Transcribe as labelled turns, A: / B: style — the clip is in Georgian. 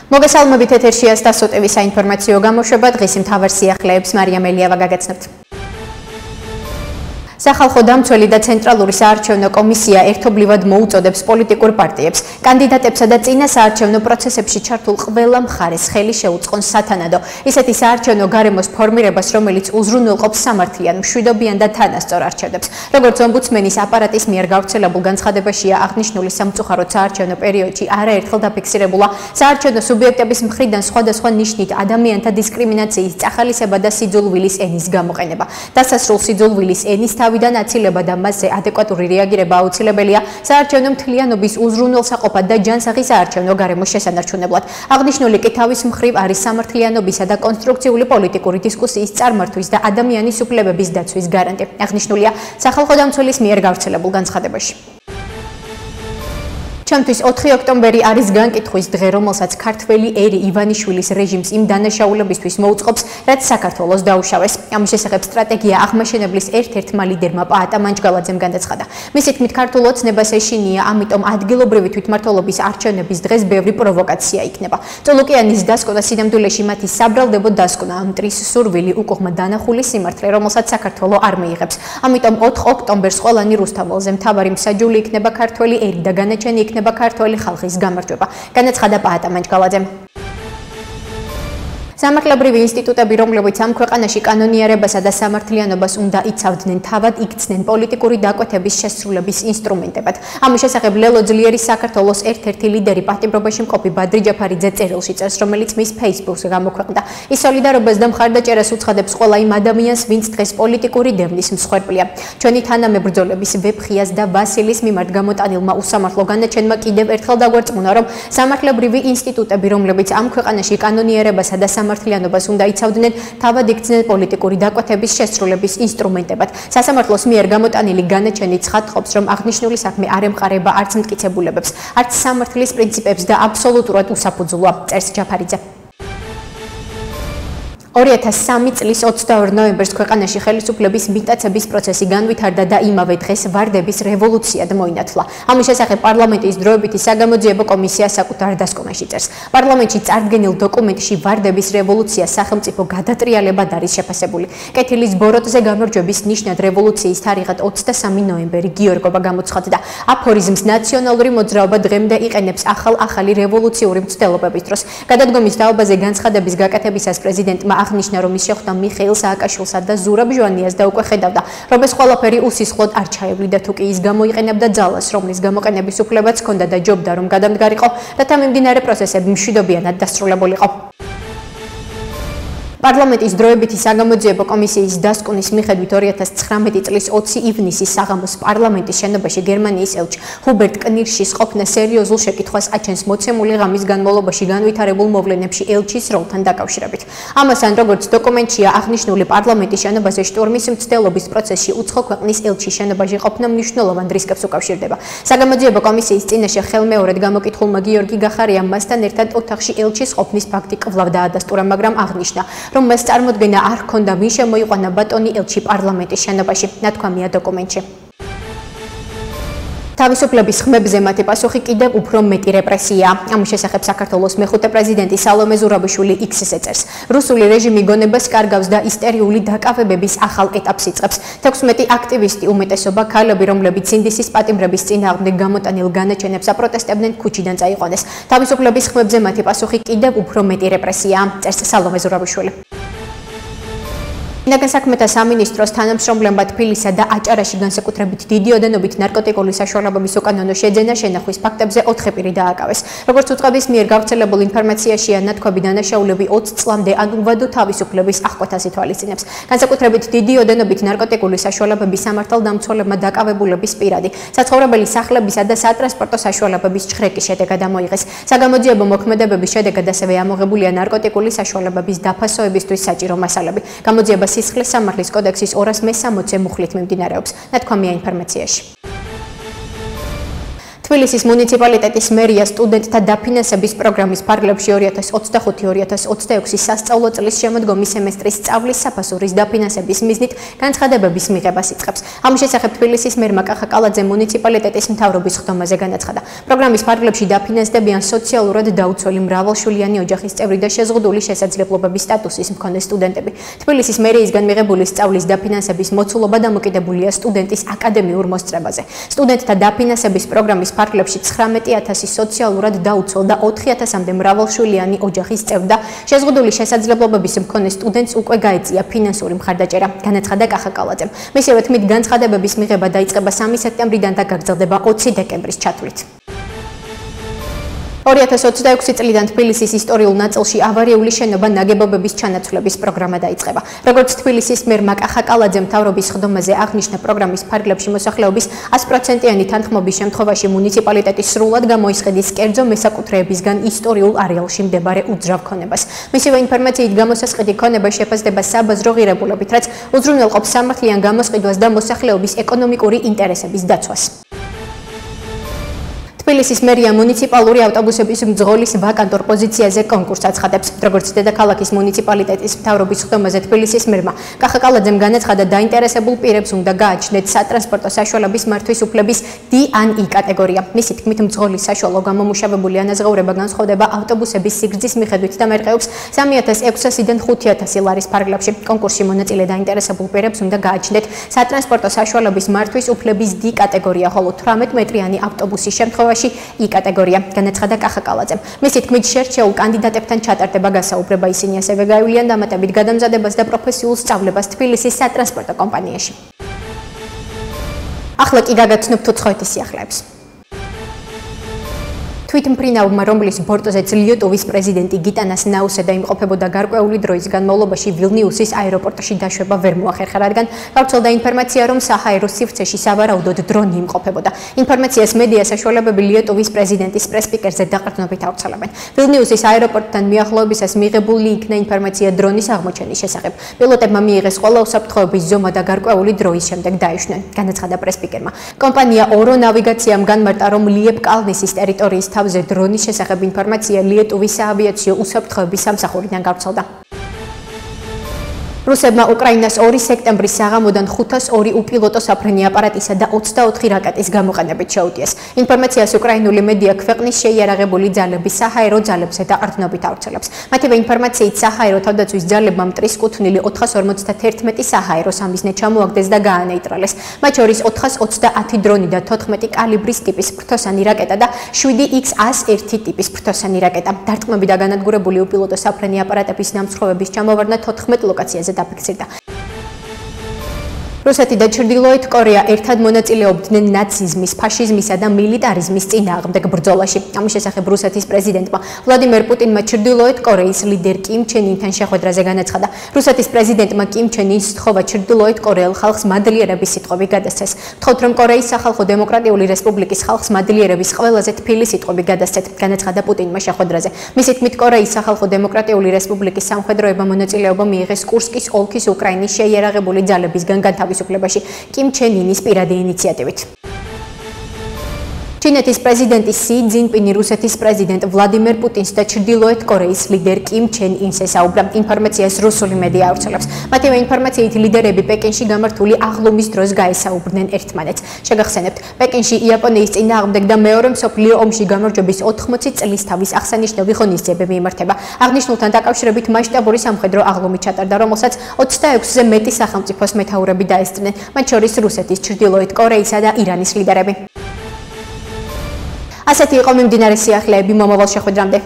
A: მოგესალმებით ეთერშია სტასოტევის საინფორმაციო გამოშვება დღის მთავარ სიახლეებს მარიამ ელიავა გაგაცნობთ. სახალხო დამცველი და ცენტრალური საარჩევნო კომისია ერთობლივად მოუწოდებს პოლიტიკურ პარტიებს კანდიდატებსა და წინა საარჩევნო პროცესებში ჩართულ ყველა მხარეს ხელი შეუწყონ სათანადო ისეთი საარჩევნო გარემოს ფორმირებას, რომელიც უზრუნველყოფს სამართლიან, მშვიდობიან და თანასწორ არჩევნებს. როგორც ომბუდსმენის აპარატის მიერ გავრცელებულ განცხადებაშია აღნიშნული სამწუხაროდ საარჩევნო პერიოდში არაერთხელ დაფიქსირებულა საარჩევნო სუბიექტების მხრიდან სხვადასხვა ნიშნით ადამიანთა დისკრიმინაციის, წახალისება და სიძულვილის ენის გამოყენება. დასასრულ სიძულვილის ენის თავიდან აცილება და მასზე ადეკვატური რეაგირება აუცილებელია საარჩევნო მთლიანობის უზრუნველსაყოფად და ჯანსაღი საარჩევნო გარემოს შესანარჩუნებლად. აღნიშნული კი თავის მხრივ არის სამართლიანობისა და კონსტრუქციული პოლიტიკური დისკუსიის წარმართვის და ადამიანის უფლებების დაცვის გარანტი. აღნიშნულია სახალხო დამცველის მიერ გავრცელებულ განცხადებაში. ჩემთვის 4 ოქტომბერი არის განკითხვის დღე, რომელსაც ქართველი ერი ივანიშვილის რეჟიმს იმ დანაშაულებისთვის მოუწყობს, რაც საქართველოს დაუშავეს. ამის შესახებ სტრატეგია აღმაშენებლის ერთ-ერთმა ლიდერმა პაატა მანჯგალაძემ განაცხადა. მისი თქმით, ქართულ ოცნებას ეშინია, ამიტომ ადგილობრივი თვითმმართველობის არჩევნების დღეს ბევრი პროვოკაცია იქნება. წოლუკიანის დასკვნა სინამდვილეში მათი საბრალდებო დასკვნა, ამ მტრის სურვილი უკუღმა დანახული სიმართლე, რომელსაც საქართველო არ მიიღებს. ამიტომ 4 ოქტომბერს ყველანი რუსთაველზე მთავარი მსაჯული იქნება ქართველი ერი და განაჩენი იქნება ქართველი ხალხის გამარჯვება. განაცხადა პაატა მანჯგალაძემ. სამართლებრივი ინსტიტუტები, რომლებიც ამ ქვეყანაში კანონიერებასა და სამართლიანობას უნდა იცავდნენ, თავად იქცნენ პოლიტიკური დაკვეთების შესრულების ინსტრუმენტებად. ამის შესახებ ლელო ძლიერის საქართველოს ერთ-ერთი ლიდერი პატიმრობაში მყოფი ბადრი ჯაფარიძე წერილში წერს, რომელიც მის Facebook-ზე გამოქვეყნდა. ის სოლიდარობას და მხარდაჭერას უცხადებს ყველა იმ ადამიანს, ვინც დღეს პოლიტიკური დევნის მსხვერპლია. ჩვენი თანამებრძოლების ვეფხიას და ვასილის მიმართ გამოტანილმა უსამართლო განაჩენმა კიდევ ერთხელ დაგვარწმუნა, რომ სამართლებრივი ინსტიტუტები, რომლებიც ამ ქვეყანაში კანონიერებასა და სამართლიანობას უნდა იცავდნენ, თავად იქცნენ პოლიტიკური დაკვეთების შესრულების ინსტრუმენტებად. სასამართლოს მიერ გამოტანილი განაჩენი ცხადყოფს, რომ აღნიშნული საქმე არ ემყარება არც მტკიცებულებებს, არც სამართლის პრინციპებს და აბსოლუტურად უსაფუძვლოა, წერს ჯაფარიძე. 2003 წლის 22 ნოემბერს ქვეყანაში ხელისუფლების მიტაცების პროცესი განვითარდა და იმავე დღეს ვარდების რევოლუციად მოინათლა. ამის შესახებ პარლამენტის დროებითი საგამოძიებო კომისია საკუთარ დასკვნაში წერს. პარლამენტში წარდგენილ დოკუმენტში ვარდების რევოლუცია სახელმწიფო გადატრიალებად არის შეფასებული. კეთილის ბოროტზე გამარჯვების ნიშნად რევოლუციის თარიღად 23 ნოემბერი გიორგობა გამოცხადდა. აფორიზმს ნაციონალური მოძრაობა დღემდე იყენებს ახალი რევოლუციური მცდელობების დროს. გადადგომის თაობაზე განცხადების გაკეთებისას პრეზიდენტმა აღნიშნა, რომ ის შეხვდა მიხეილ სააკაშვილსა და ზურაბ ჟვანიას და უკვე ხედავდა, რომ ეს ყველაფერი უსისხლოდ არ ჩაევლიდა, თუ კი ის გამოიყენებდა ძალას, რომლის გამოყენების უფლებაც ჰქონდა და ჯობდა, რომ გადამდგარიყო, რათა მიმდინარე პროცესები მშვიდობიანად დასრულებულიყო. პარლამენტის დროებითი საგამოძიებო კომისიის დასკვნის მიხედვით 2019 წლის 20 ივნისის საღამოს პარლამენტის შენობაში გერმანიის ელჩ ჰუბერტ კნირშის ყოფნა სერიოზულ შეკითხვას აჩენს მოცემული ღამის განმავლობაში განვითარებულ მოვლენებში ელჩის როლთან დაკავშირებით. ამასთან, როგორც დოკუმენტშია აღნიშნული, პარლამენტის შენობაზე შტორმის მცდელობის პროცესში უცხო ქვეყნის ელჩის შენობაში ყოფნა მნიშვნელოვან რისკებს უკავშირდება. საგამოძიებო კომისიის წინაშე ხელმეორედ გამოკითხულმა გიორგი გახარიამ მასთან ერთად ოთახში ელჩის ყოფნის ფაქტი კვლავ დაადასტურა, მაგრამ აღნიშნა, რომ მას წარმოდგენა არ ჰქონდა, ვინ შემოიყვანა ბატონი ელჩი პარლამენტის შენობაში, ნათქვამია დოკუმენტში. თავისუფლების ხმებზე მათი პასუხი კიდევ უფრო მეტი რეპრესიაა. ამის შესახებ საქართველოს მეხუთე პრეზიდენტი სალომე ზურაბიშვილი X-ზე წერს. რუსული რეჟიმი გონებას კარგავს და ისტერიული დაკავებების ახალ ეტაპს იწყებს. 16 აქტივისტი, უმეტესობა ქალები, რომლებიც სინდისის პატიმრების წინააღმდეგ გამოტანილ განაჩენებს აპროტესტებდნენ, ქუჩიდან წაიყვანეს. თავისუფლების ხმებზე მათი პასუხი კიდევ უფრო მეტი რეპრესიაა, წერს სალომე ზურაბიშვილი. ინაგან საქმეთა სამინისტროს თანამშრომლებმა თბილისსა და აჭარაში განსაკუთრებით დიდი ოდენობით ნარკოტიკული საშუალებების უკანონო შეძენა შენახვის ფაქტებზე 4 პირი დააკავეს. როგორც უწყების მიერ გავრცელებულ ინფორმაციაშია, ნათქვამი დანაშაულები 20 წლამდე ან უვადო თავისუფლების აღკვეთას ითვალისწინებს. განსაკუთრებით დიდი ოდენობით ნარკოტიკული საშუალებების სამართალდამცველებმა დაკავებულების პირადი, საცხოვრებელი სახლებისა და სატრანსპორტო საშუალებების ჩხრეკის შედეგად ამოიღეს. საგამოძიებო მოქმედებების შედეგად ასევე ამოღებულია ნარკოტიკული საშუალებების დაფასოებისთვის საჭირო მასალები. გამოძიება სისხლის სამართლის კოდექსის 260 მუხლით მიმდინარეობს, ნათქვამია ინფორმაციაში. თბილისის მუნიციპალიტეტის მერია სტუდენტთა დაფინანსების პროგრამის ფარგლებში 2025-2026 სასწავლო წლის შემოდგომი სემესტრის სწავლის საფასურის დაფინანსების მიზნით განცხადებების მიღებას იწყებს. ამის შესახებ თბილისის მერმა კახაკალაძე მუნიციპალიტეტის მთავრობის ხდომაზე განაცხადა. პროგრამის ფარგლებში დაფინანსდებიან სოციალურად დაუცველი მრავალშვილიანი ოჯახის წევრი და შეზღუდული შესაძლებლობების სტატუსის მქონე სტუდენტები. თბილისის მერიისგან მიღებული სწავლის დაფინანსების მოცულობა დამოკიდებულია სტუდენტის აკადემიურ მოსწრებაზე. სტუდენტთა დაფინანსების პროგრამის ფარგლებში 19,000 სოციალურად დაუცველ და 4,000-მდე მრავალშვილიანი ოჯახის წევრ და შეზღუდული შესაძლებლობების მქონე სტუდენტს უკვე გაეწია ფინანსური მხარდაჭერა, განაცხადა კახაკალაძემ. მისივე თქმით, განცხადებების მიღება დაიწყება 3 სექტემბრიდან და გაგრძელდება 20 დეკემბრის ჩათვლით. 2026 წლიდან თბილისის ისტორიულ ნაწილში ავარიული შენობა ნაგებობების ჩანაცვლების პროგრამა დაიწყება. როგორც თბილისის მერმა კახაკალაძემ მთავრობის ხდომაზე აღნიშნა, პროგრამის ფარგლებში მოსახლეობის 100%-იანი თანხმობის შემთხვევაში მუნიციპალიტეტი სრულად გამოისყიდის კერძო მესაკუთრეებისგან ისტორიულ არეალში მდებარე უძრავ ქონებას. მისივე ინფორმაციით, გამოსასყიდი ქონება შეფასდება საბაზრო ღირებულებით, რაც უზრუნველყოფს სამართლიან გამოსყიდვას და მოსახლეობის ეკონომიკური ინტერესების დაცვას. თბილისის მერია მუნიციპალური ავტობუსების მძღოლის ვაკანტურ პოზიციაზე კონკურსს აცხადებს. როგორც დედაქალაქის მუნიციპალიტეტის მთავრობის ხდომაზე თბილისის მერმა კახაკალაძემ განაცხადა, დაინტერესებულ პირებს უნდა გააჩნდეთ სატრანსპორტო საშუალების მართვის უფლების D ან E კატეგორია. მისი თქმით, მძღოლის საშუალო გამომუშავებული ანაზღაურება განსხვავდება ავტობუსების სიგრძის მიხედვით და მერყეობს 3,600-დან 5,000 ლარის ფარგლებში. კონკურსში მონაწილე დაინტერესებულ პირებს უნდა გააჩნდეთ სატრანსპორტო საშუალების მართვის უფლების D კატეგორია, ხოლო 18 მეტრიანი ავტობუსის შემთხვევაში I კატეგორია, განაცხადა კახაკალაძემ. მისი თქმით, შერჩეულ კანდიდატებთან ჩატარდება გასაუბრება, ისინი ასევე გაივლიან დამატებით გადამზადებას და პროფესიულ სწავლებას თბილისის სატრანსპორტო კომპანიაში. ახლა კი გაგაცნობთ უცხოეთის სიახლეებს. თვითმფრინავმა, რომლის ბორტზე ლიეტუვის პრეზიდენტი გიტანას ნაუსედა იმყოფებოდა გარკვეული დროის განმავლობაში ვილნიუსის აეროპორტში დაშვება ვერ მოახერხა, რადგან გავრცელდა ინფორმაცია, რომ საჰაერო სივრცეში სავარაუდოდ დრონი იმყოფებოდა. ინფორმაციას მედია საშუალებები ლიეტუვის პრეზიდენტის პრესპიკერზე დაყრდნობით ავრცელებენ. ვილნიუსის აეროპორტთან მიახლოებისას მიღებული იქნა ინფორმაცია დრონის აღმოჩენის შესახებ. პილოტებმა მიიღეს ყველა უსაფრთხოების ზომა და გარკვეული დროის შემდეგ დაიშვნენ, განაცხადა პრესპიკერმა. კომპანია ორო ნავიგაციამ განმარტა, რომ ლიეპკალნისის ტერიტორიის თავზე დრონის შესახებ ინფორმაცია ლიეტუვის საავიაციო უსაფრთხოების სამსახურიდან გავრცელდა. რუსებმა უკრაინას 2 სექტემბრის საღამოდან 502 უპილოტო საფრენი აპარატისა და 24 რაკეტის გამოყენებით შეუტიეს. ინფორმაციას უკრაინული მედია ქვეყნის შეიარაღებული ძალების საჰაერო ძალებზე და ყრდნობით ავრცელებს. მათივე ინფორმაციით, საჰაერო თავდაცვის ძალებმა მტრის კუთვნილი 451 საჰაერო სამიზნე ჩამოაგდეს და გაანეიტრალეს. მათ შორის 420 დრონი და 14 კალიბრის ტიპის ფრთოსანი რაკეტა და 7X-101 ტიპის ფრთოსანი რაკეტა. დარტყმები და განადგურებული უპილოტო საფრენი აპარატების დამსხვრევების ჩამოვარდნა 14 ლოკაციაზე დაფიქსირდა. რუსეთი და ჩრდილოეთ კორეა ერთად მონაწილეობდნენ ნაციზმის, ფაშიზმისა და მილიტარიზმის წინააღმდეგ ბრძოლაში. ამის შესახებ რუსეთის პრეზიდენტმა ვლადიმერ პუტინმა ჩრდილოეთ კორეის ლიდერ კიმ ჩენ ინთან შეხვედრაზე განაცხადა. რუსეთის პრეზიდენტმა კიმ ჩენ ინს სთხოვა ჩრდილოეთ კორეელ ხალხს მადლიერების სიტყვები გადასცეს. ვთხოვთ, რომ კორეის სახალხო დემოკრატიული რესპუბლიკის ხალხს მადლიერების ყველაზე თბილი სიტყვები გადასცეთ, განაცხადა პუტინმა შეხვედრაზე. მისი თქმით, კორეის სახალხო დემოკრატიული რესპუბლიკის სამხედროებმა მონაწილეობა მიიღეს კურსკის ოლქის უკრაინის შეიარაღებული ძალებისგან თავისუფლებაში კიმ ჩენ ინის პირადი ინიციატივით. ჩინეთის პრეზიდენტი სი ძინპინი რუსეთის პრეზიდენტ ვლადიმერ პუტინს და ჩრდილოეთ კორეის ლიდერ კიმ ჩენ ინს ესაუბრა. ინფორმაციას რუსული მედია ავრცელებს. მათივე ინფორმაციით, ლიდერები პეკინში გამართული აღლუმის დროს გაესაუბრნენ ერთმანეთს. შეგახსენებთ, პეკინში იაპონიის წინააღმდეგ და მეორე მსოფლიო ომში გამარჯვების 80 წლისთავის აღსანიშნავი ღონისძიებები იმართება. აღნიშნულთან დაკავშირებით მასშტაბური სამხედრო აღლუმი ჩატარდა, რომელსაც 26-ზე მეტი სახელმწიფოს მეთაურები დაესწრნენ, მათ შორის რუსეთის, ჩრდილოეთ კორეისა და ირანის ლიდერები. ასეთი იყო მიმდინარე სიახლეები მომავალ შეხვედრამდე.